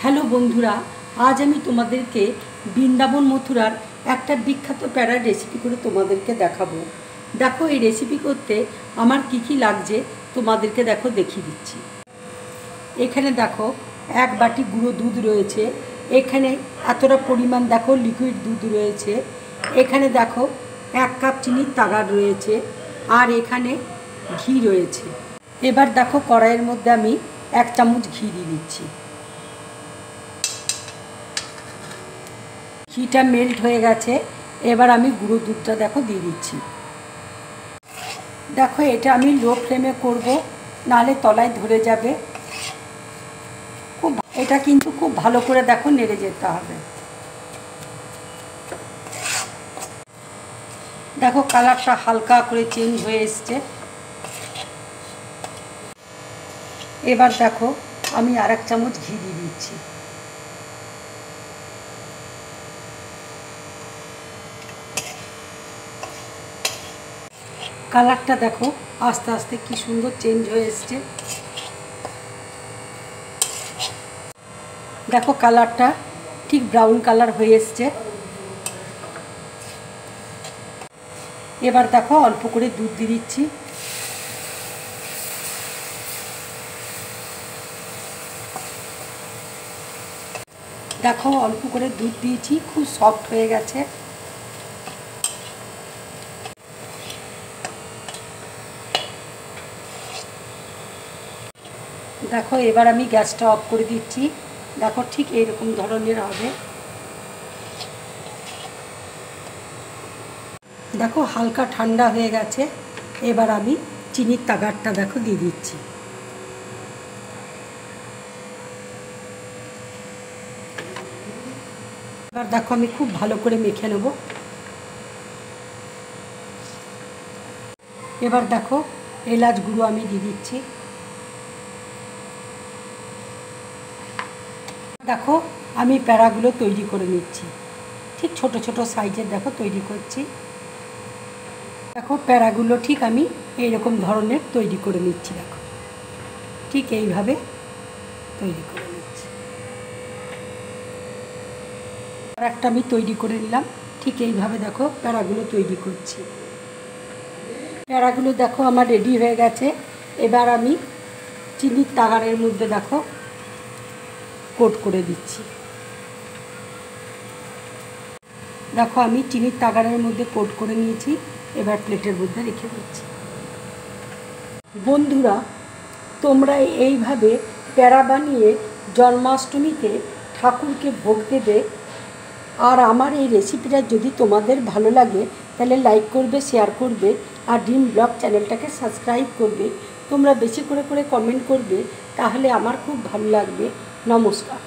Hello বন্ধুরা, আজ আমি তোমাদেরকে বৃন্দাবন মথুরার একটা বিখ্যাত প্যারার রেসিপি করে তোমাদেরকে দেখাবো। দেখো এই রেসিপি করতে আমার কি লাগছে তোমাদেরকে দেখিয়ে দিচ্ছি। এখানে দেখো এক বাটি গুঁড়ো দুধ রয়েছে, এখানে এতটা পরিমাণ দেখো লিকুইড দুধ রয়েছে, এখানে দেখো 1 কাপ চিনির তাগাড় রয়েছে, আর এখানে ঘি রয়েছে। এবার দেখো কড়াইয়ের মধ্যে আমি 1 চামচ ঘি দিয়ে দিচ্ছি। ঘিটা মেল্ট হয়ে গেছে, এবার আমি গুঁড়ো দুধটা দেখো দিয়ে দিচ্ছি। দেখো এটা আমি লো ফ্লেমে করব, নাহলে তলায় ধরে যাবে। এটা কিন্তু খুব ভালো করে দেখো নেড়ে যেতে হবে। দেখো কালারটা হালকা করে চেঞ্জ হয়ে এসছে। এবার দেখো আমি আর 1 চামচ ঘি দিয়ে দিচ্ছি। কালারটা দেখো আস্তে আস্তে কি সুন্দর চেঞ্জ হয়ে এসছে। দেখো কালারটা ঠিক ব্রাউন কালার হয়ে এসছে। এবার দেখো অল্প করে দুধ দিয়ে দিচ্ছি। দেখো অল্প করে দুধ দিয়েছি, খুব সফট হয়ে গেছে। দেখো এবার আমি গ্যাসটা অফ করে দিচ্ছি। দেখো ঠিক এইরকম ধরনের হবে। দেখো হালকা ঠান্ডা হয়ে গেছে, এবার আমি চিনির তাগাড়টা দেখো দিয়ে দিচ্ছি। এবার দেখো আমি খুব ভালো করে মেখে নেব। এবার দেখো এলাচ গুঁড়ো আমি দিয়ে দিচ্ছি। দেখো আমি প্যারাগুলো তৈরি করে নিচ্ছি, ঠিক ছোট ছোট সাইজের দেখো তৈরি করছি। দেখো প্যারাগুলো ঠিক আমি এইরকম ধরনের তৈরি করে নিচ্ছি। দেখো ঠিক এইভাবে তৈরি করে নিচ্ছি। আর একটা আমি তৈরি করে নিলাম, ঠিক এইভাবে দেখো প্যারাগুলো তৈরি করছি। প্যারাগুলো দেখো আমার রেডি হয়ে গেছে। এবার আমি চিনির তাগাড়ের মধ্যে দেখো কোট করে দিচ্ছি। দেখো আমি চিনির তাগাড়ের মধ্যে কোট করে নিয়েছি, এবার প্লেটের মধ্যে রেখে দিচ্ছি। বন্ধুরা, তোমরা এইভাবে প্যারা বানিয়ে জন্মাষ্টমীতে ঠাকুরকে ভোগ দেবে। আর আমার এই রেসিপিটা যদি তোমাদের ভালো লাগে তাহলে লাইক করবে, শেয়ার করবে, আর ড্রিম ব্লগ চ্যানেলটাকে সাবস্ক্রাইব করবে। তোমরা বেশি করে কমেন্ট করবে, তাহলে আমার খুব ভালো লাগবে। নমস্কার।